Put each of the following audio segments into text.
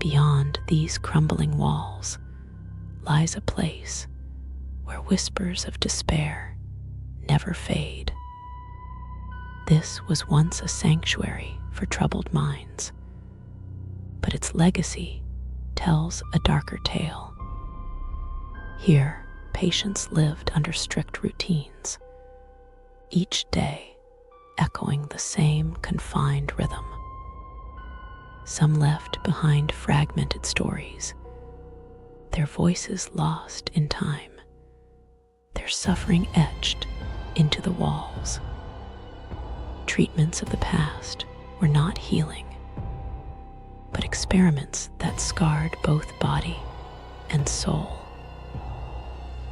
Beyond these crumbling walls lies a place where whispers of despair never fade. This was once a sanctuary for troubled minds, but its legacy tells a darker tale. Here, patients lived under strict routines, each day echoing the same confined rhythm. Some left behind fragmented stories, their voices lost in time, their suffering etched into the walls. Treatments of the past were not healing, but experiments that scarred both body and soul.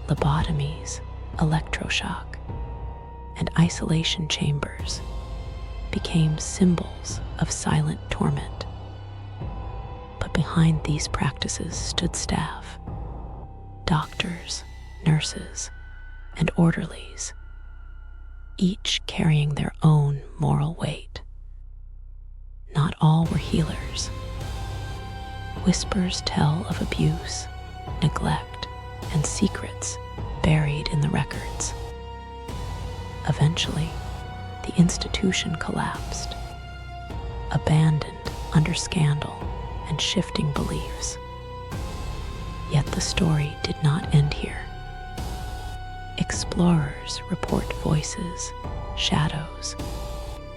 Lobotomies, electroshock, and isolation chambers became symbols of silent torment. But behind these practices stood staff, doctors, nurses, and orderlies, each carrying their own moral weight. Not all were healers. Whispers tell of abuse, neglect, and secrets buried in the records. Eventually, the institution collapsed, abandoned under scandal and shifting beliefs. Yet the story did not end here. Explorers report voices, shadows,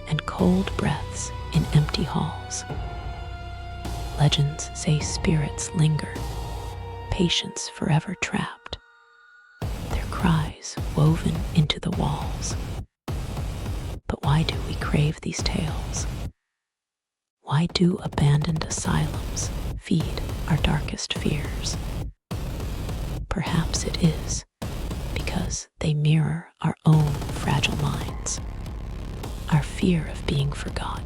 and cold breaths in empty halls. Legends say spirits linger, patients forever trapped, their cries woven into the walls. But why do we crave these tales? Why do abandoned asylums feed our darkest fears? Perhaps it is because they mirror our own fragile minds, our fear of being forgotten.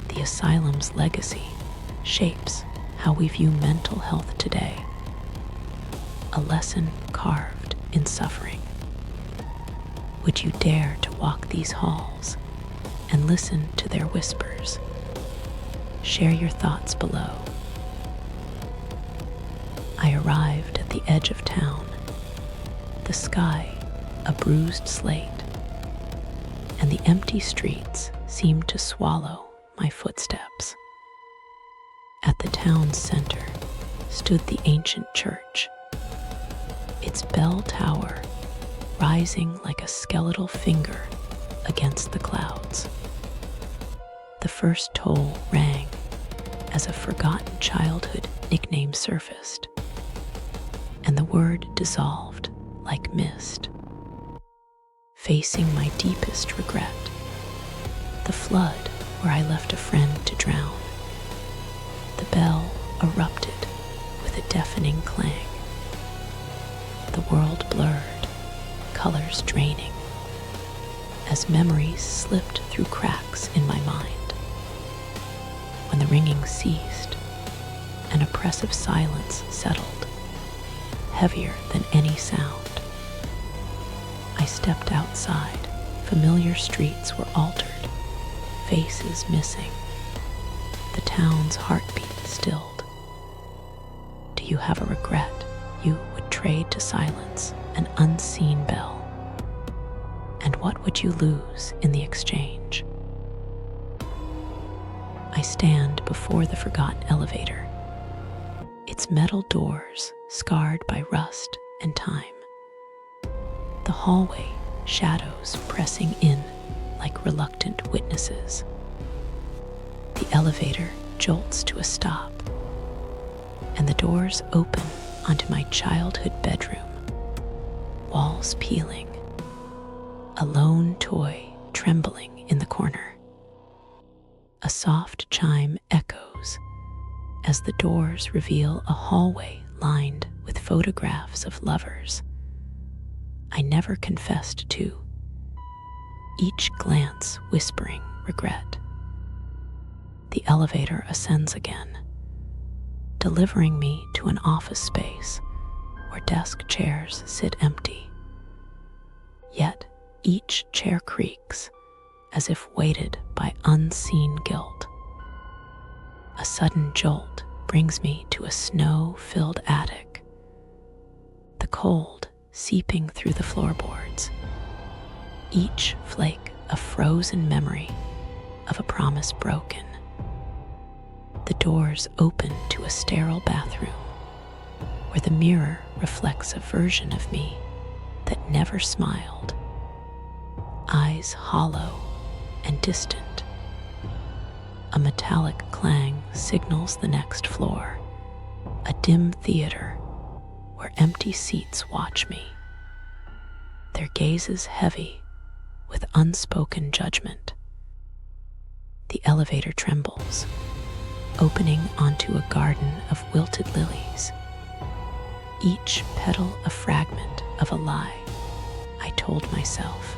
The asylum's legacy shapes how we view mental health today, a lesson carved in suffering. Would you dare to walk these halls and listen to their whispers? Share your thoughts below. I arrived at the edge of town, the sky a bruised slate, and the empty streets seemed to swallow my footsteps. At the town's center stood the ancient church, its bell tower rising like a skeletal finger against the clouds. The first toll rang as a forgotten childhood nickname surfaced, and the word dissolved like mist. Facing my deepest regret, the flood where I left a friend to drown, the bell erupted with a deafening clang. The world blurred, colors draining, as memories slipped through cracks in my mind. When the ringing ceased, an oppressive silence settled, heavier than any sound. I stepped outside. Familiar streets were altered, faces missing, the town's heartbeat stilled. Do you have a regret you would trade to silence, an unseen bell? And what would you lose in the exchange? I stand before the forgotten elevator, its metal doors scarred by rust and time. The hallway, shadows pressing in like reluctant witnesses. The elevator jolts to a stop, and the doors open onto my childhood bedroom, walls peeling, a lone toy trembling in the corner. A soft chime echoes as the doors reveal a hallway lined with photographs of lovers I never confessed to, each glance whispering regret. The elevator ascends again, delivering me to an office space where desk chairs sit empty. Yet each chair creaks as if weighted by unseen guilt. A sudden jolt brings me to a snow-filled attic, the cold seeping through the floorboards, each flake a frozen memory of a promise broken. The doors open to a sterile bathroom where the mirror reflects a version of me that never smiled, eyes hollow and distant. A metallic clang signals the next floor, a dim theater where empty seats watch me, their gazes heavy with unspoken judgment. The elevator trembles, opening onto a garden of wilted lilies, each petal a fragment of a lie I told myself.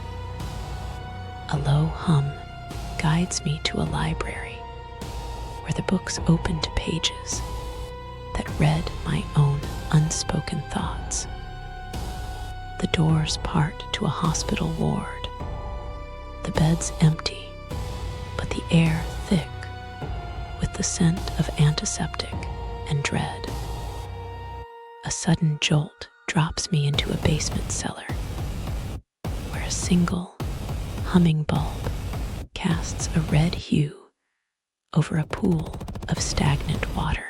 A low hum guides me to a library where the books open to pages that read my own unspoken thoughts. The doors part to a hospital ward, the beds empty, but the air thick with the scent of antiseptic and dread. A sudden jolt drops me into a basement cellar where a single humming bulb casts a red hue over a pool of stagnant water.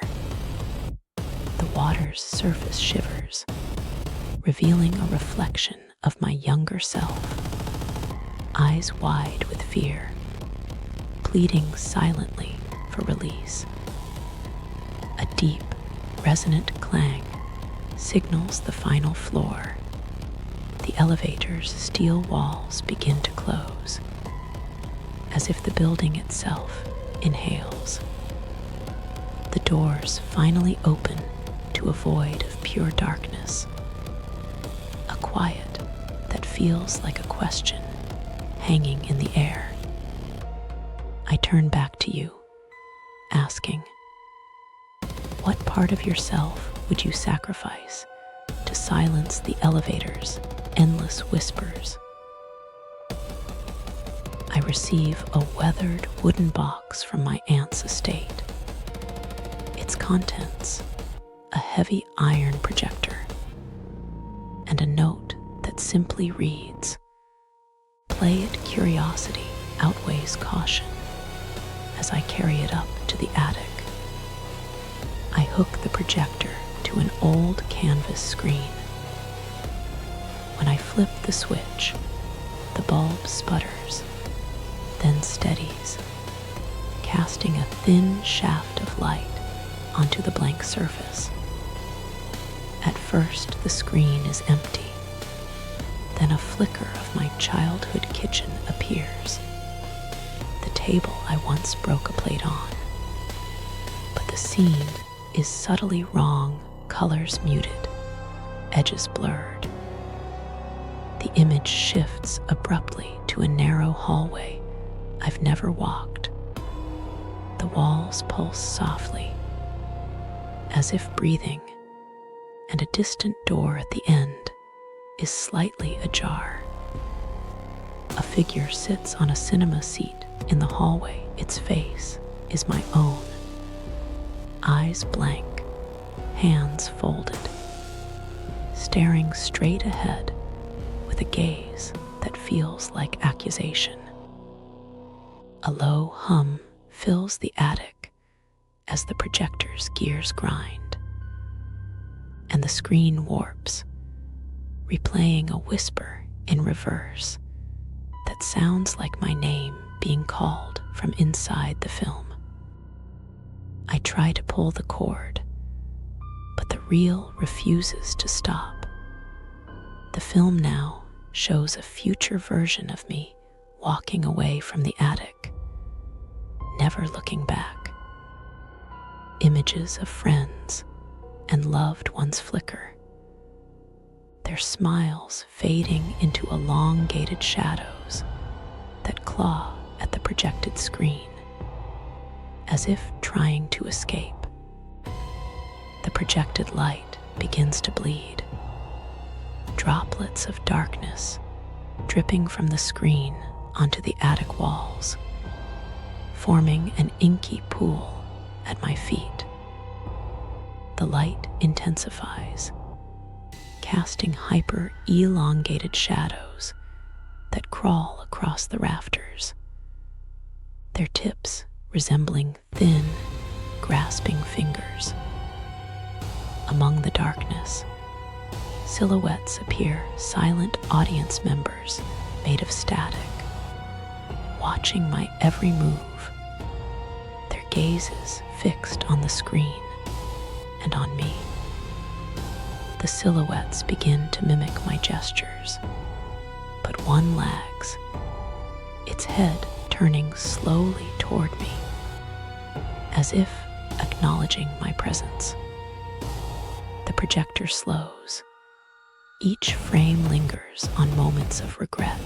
The water's surface shivers, revealing a reflection of my younger self, eyes wide with fear, pleading silently for release. A deep, resonant clang signals the final floor. The elevator's steel walls begin to close, as if the building itself inhales. The doors finally open to a void of pure darkness, a quiet that feels like a question hanging in the air. I turn back to you, asking, what part of yourself would you sacrifice to silence the elevator's endless whispers? I receive a weathered wooden box from my aunt's estate. Its contents, a heavy iron projector, and a note that simply reads, "Play it curiosity outweighs caution," as I carry it up to the attic. I hook the projector to an old canvas screen. When I flip the switch, the bulb sputters, then steadies, casting a thin shaft of light onto the blank surface. At first, the screen is empty. Then a flicker of my childhood kitchen appears, the table I once broke a plate on. But the scene is subtly wrong, colors muted, edges blurred. The image shifts abruptly to a narrow hallway I've never walked. The walls pulse softly, as if breathing, and a distant door at the end is slightly ajar. A figure sits on a cinema seat in the hallway. Its face is my own. Eyes blank, hands folded, staring straight ahead with a gaze that feels like accusation. A low hum fills the attic as the projector's gears grind, and the screen warps, replaying a whisper in reverse that sounds like my name being called from inside the film. I try to pull the cord, but the reel refuses to stop. The film now shows a future version of me walking away from the attic, never looking back. Images of friends and loved ones flicker, their smiles fading into elongated shadows that claw at the projected screen, as if trying to escape. The projected light begins to bleed, droplets of darkness dripping from the screen onto the attic walls, forming an inky pool at my feet. The light intensifies, casting hyper-elongated shadows that crawl across the rafters, their tips resembling thin, grasping fingers. Among the darkness, silhouettes appear, silent audience members made of static, watching my every move, their gazes fixed on the screen and on me. The silhouettes begin to mimic my gestures, but one lags, its head turning slowly toward me, as if acknowledging my presence. The projector slows. Each frame lingers on moments of regret,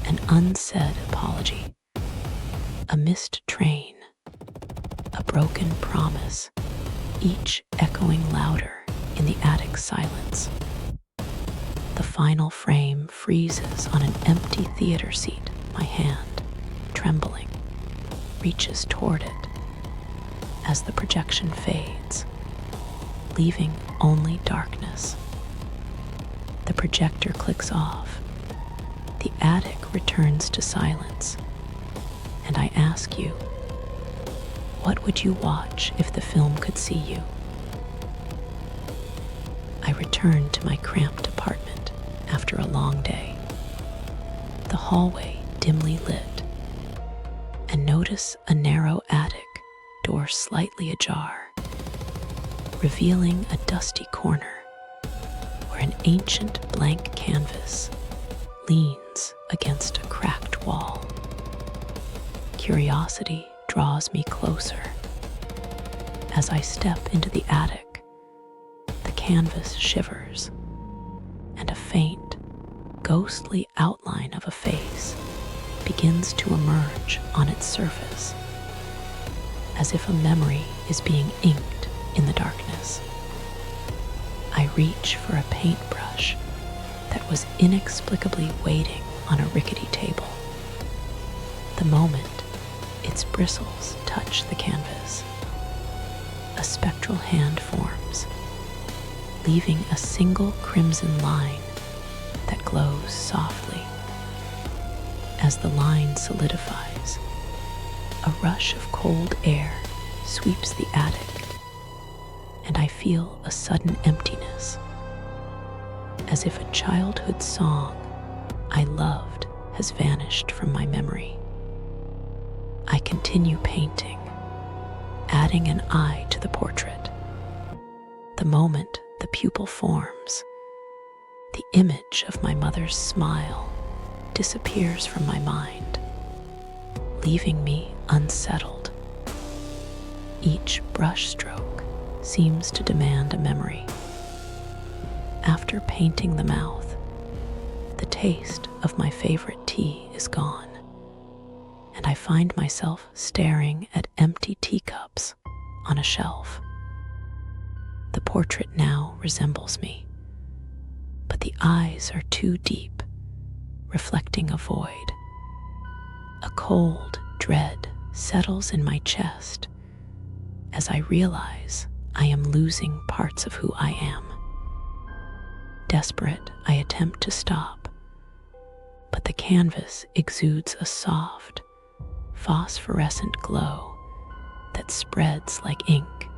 an unsaid apology, a missed train, a broken promise, each echoing louder in the attic silence. The final frame freezes on an empty theater seat. My hand, trembling, reaches toward it as the projection fades, leaving only darkness. The projector clicks off. The attic returns to silence, and I ask you, what would you watch if the film could see you? I return to my cramped apartment after a long day, the hallway dimly lit, and notice a narrow attic door slightly ajar, revealing a dusty corner where an ancient blank canvas leans against a cracked wall. Curiosity draws me closer. As I step into the attic, the canvas shivers, and a faint, ghostly outline of a face begins to emerge on its surface, as if a memory is being inked in the darkness. I reach for a paintbrush that was inexplicably waiting on a rickety table. The moment its bristles touch the canvas, a spectral hand forms, leaving a single crimson line that glows softly. As the line solidifies, a rush of cold air sweeps the attic, and I feel a sudden emptiness, as if a childhood song I loved has vanished from my memory. I continue painting, adding an eye to the portrait. The moment the pupil forms, the image of my mother's smile disappears from my mind, leaving me unsettled. Each brushstroke seems to demand a memory. After painting the mouth, the taste of my favorite tea is gone, and I find myself staring at empty teacups on a shelf. The portrait now resembles me, but the eyes are too deep, reflecting a void. A cold dread settles in my chest as I realize I am losing parts of who I am. Desperate, I attempt to stop, but the canvas exudes a soft, phosphorescent glow that spreads like ink,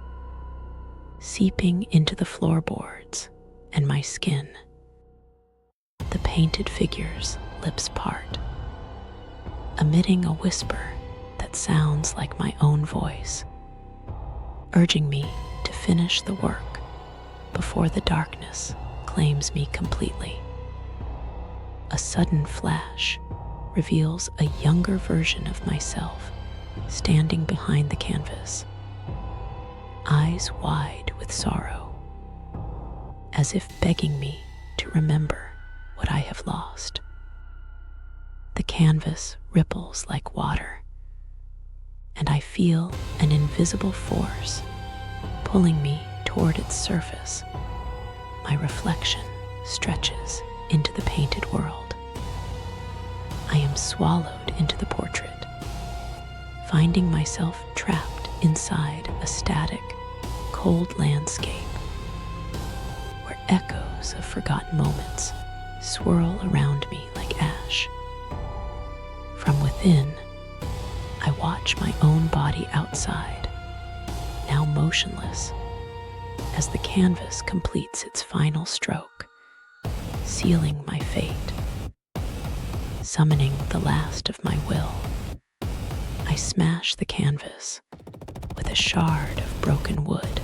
seeping into the floorboards and my skin. The painted figure's lips part, emitting a whisper that sounds like my own voice, urging me to finish the work before the darkness claims me completely. A sudden flash reveals a younger version of myself standing behind the canvas, eyes wide with sorrow, as if begging me to remember what I have lost. The canvas ripples like water, and I feel an invisible force pulling me toward its surface. My reflection stretches into the painted world. I am swallowed into the portrait, finding myself trapped inside a static, cold landscape where echoes of forgotten moments swirl around me like ash. From within, I watch my own body outside, now motionless, as the canvas completes its final stroke, sealing my fate. Summoning the last of my will, I smash the canvas with a shard of broken wood.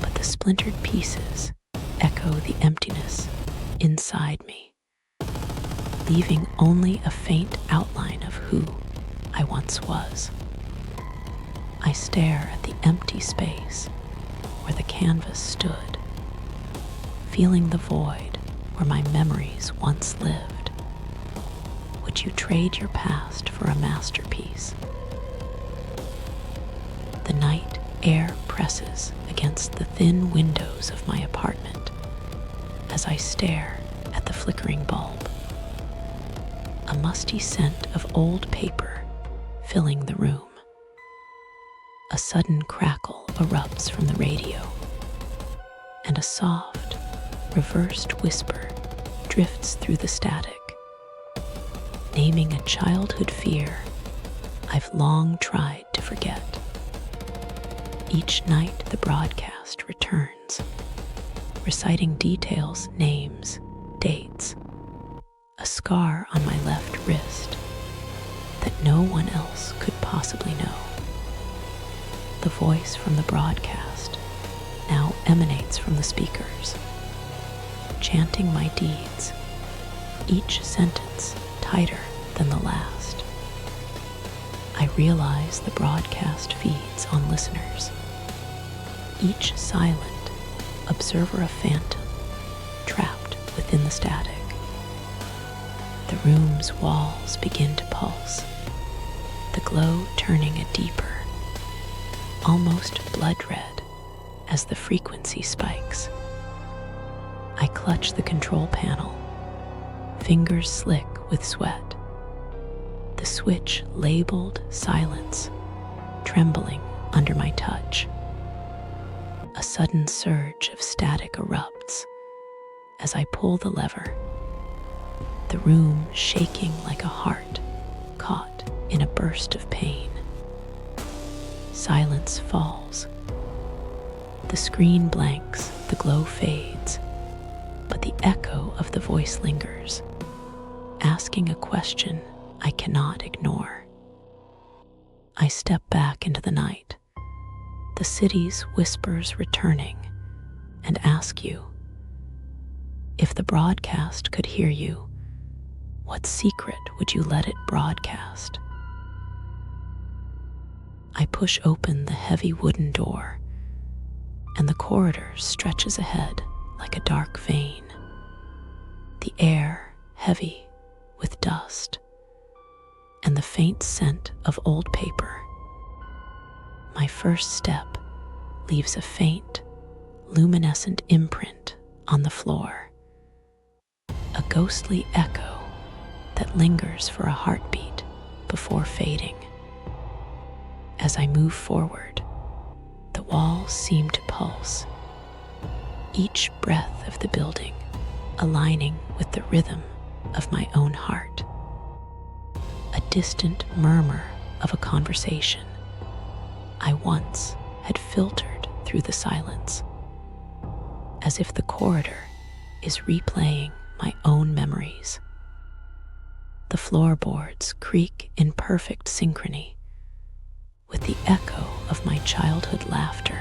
But the splintered pieces echo the emptiness inside me, leaving only a faint outline of who I once was. I stare at the empty space where the canvas stood, feeling the void where my memories once lived. Would you trade your past for a masterpiece? The night air presses against the thin windows of my apartment as I stare at the flickering bulb. A musty scent of old paper filling the room. A sudden crackle erupts from the radio, and a soft, reversed whisper drifts through the static, naming a childhood fear I've long tried to forget. Each night the broadcast returns, reciting details, names, dates, a scar on my left wrist that no one else could possibly know. The voice from the broadcast now emanates from the speakers, chanting my deeds, each sentence tighter than the last. I realize the broadcast feeds on listeners, each silent observer of phantom trapped within the static. The room's walls begin to pulse, the glow turning a deeper, almost blood red as the frequency spikes. I clutch the control panel, fingers slick with sweat, the switch labeled silence trembling under my touch. A sudden surge of static erupts as I pull the lever, the room shaking like a heart caught in a burst of pain. Silence falls. The screen blanks, the glow fades, but the echo of the voice lingers, asking a question I cannot ignore. I step back into the night, the city's whispers returning, and ask you, if the broadcast could hear you, what secret would you let it broadcast? I push open the heavy wooden door, and the corridor stretches ahead like a dark vein, the air heavy with dust and the faint scent of old paper. My first step leaves a faint, luminescent imprint on the floor, a ghostly echo that lingers for a heartbeat before fading. As I move forward, the walls seem to pulse, each breath of the building aligning with the rhythm of my own heart. A distant murmur of a conversation I once had filtered through the silence, as if the corridor is replaying my own memories. The floorboards creak in perfect synchrony with the echo of my childhood laughter,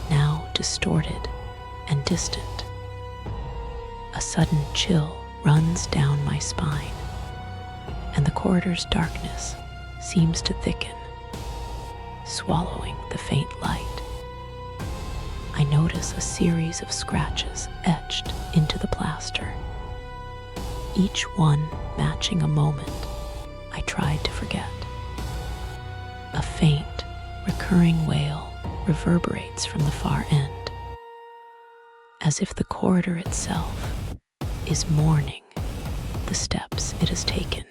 now distorted and distant. A sudden chill runs down my spine, and the corridor's darkness seems to thicken, swallowing the faint light. I notice a series of scratches etched into the plaster, each one matching a moment I tried to forget. A faint, recurring wail reverberates from the far end, as if the corridor itself is mourning the steps it has taken.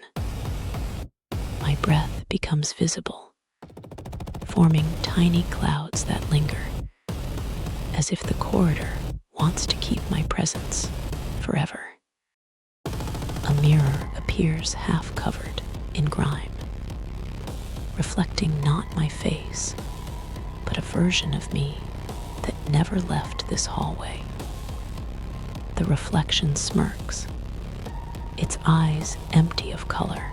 My breath becomes visible, forming tiny clouds that linger, as if the corridor wants to keep my presence forever. A mirror appears half covered in grime, reflecting not my face, but a version of me that never left this hallway. The reflection smirks, its eyes empty of color,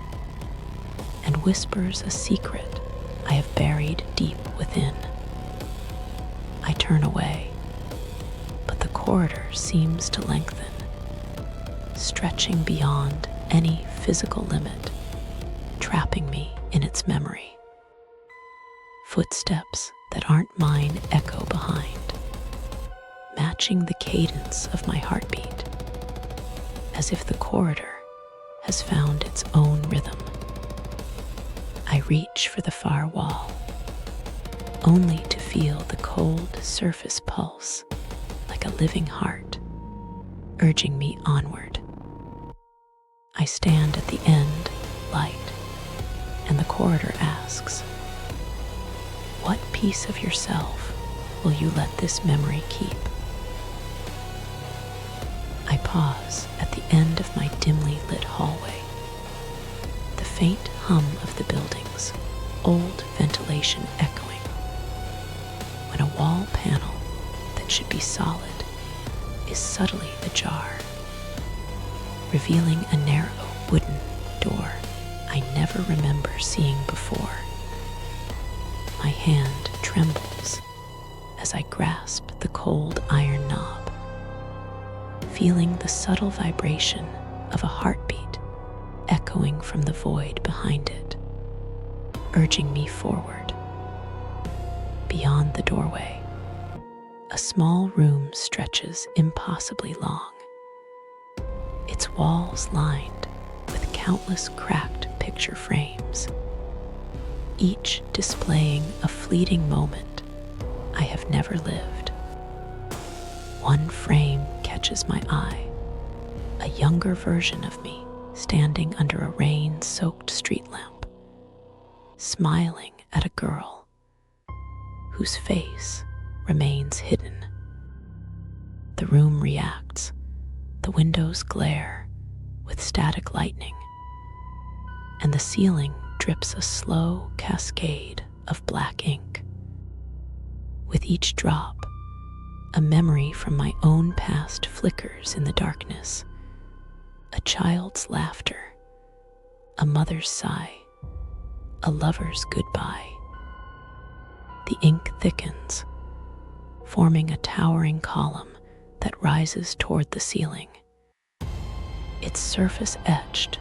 and whispers a secret I have buried deep within. I turn away, but the corridor seems to lengthen, stretching beyond any physical limit, trapping me in its memory. Footsteps that aren't mine echo behind, matching the cadence of my heartbeat, as if the corridor has found its own rhythm. I reach for the far wall, only to feel the cold surface pulse like a living heart, urging me onward. I stand at the end light, and the corridor asks, "What piece of yourself will you let this memory keep?" I pause at the end of my dimly lit hallway, the faint hum of the building's old ventilation echoing, when a wall panel that should be solid is subtly ajar, revealing a narrow wooden door I never remember seeing before. My hand trembles as I grasp the cold iron knob, feeling the subtle vibration of a heartbeat echoing from the void behind it, urging me forward. Beyond the doorway, a small room stretches impossibly long, its walls lined with countless cracked picture frames, each displaying a fleeting moment I have never lived. One frame catches my eye, a younger version of me standing under a rain-soaked street lamp, smiling at a girl whose face remains hidden. The room reacts, the windows glare with static lightning, and the ceiling drips a slow cascade of black ink. With each drop, a memory from my own past flickers in the darkness. A child's laughter, a mother's sigh, a lover's goodbye. The ink thickens, forming a towering column that rises toward the ceiling, its surface etched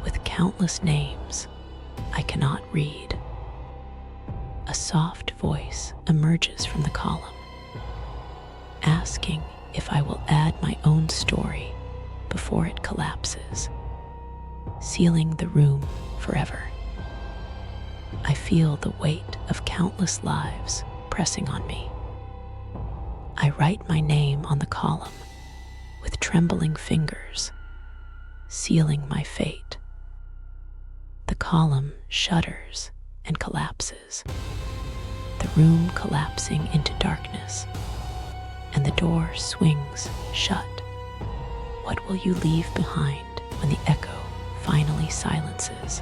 with countless names I cannot read. A soft voice emerges from the column, asking if I will add my own story before it collapses, sealing the room forever. I feel the weight of countless lives pressing on me. I write my name on the column with trembling fingers, sealing my fate. The column shudders and collapses, the room collapsing into darkness, and the door swings shut. What will you leave behind when the echo finally silences?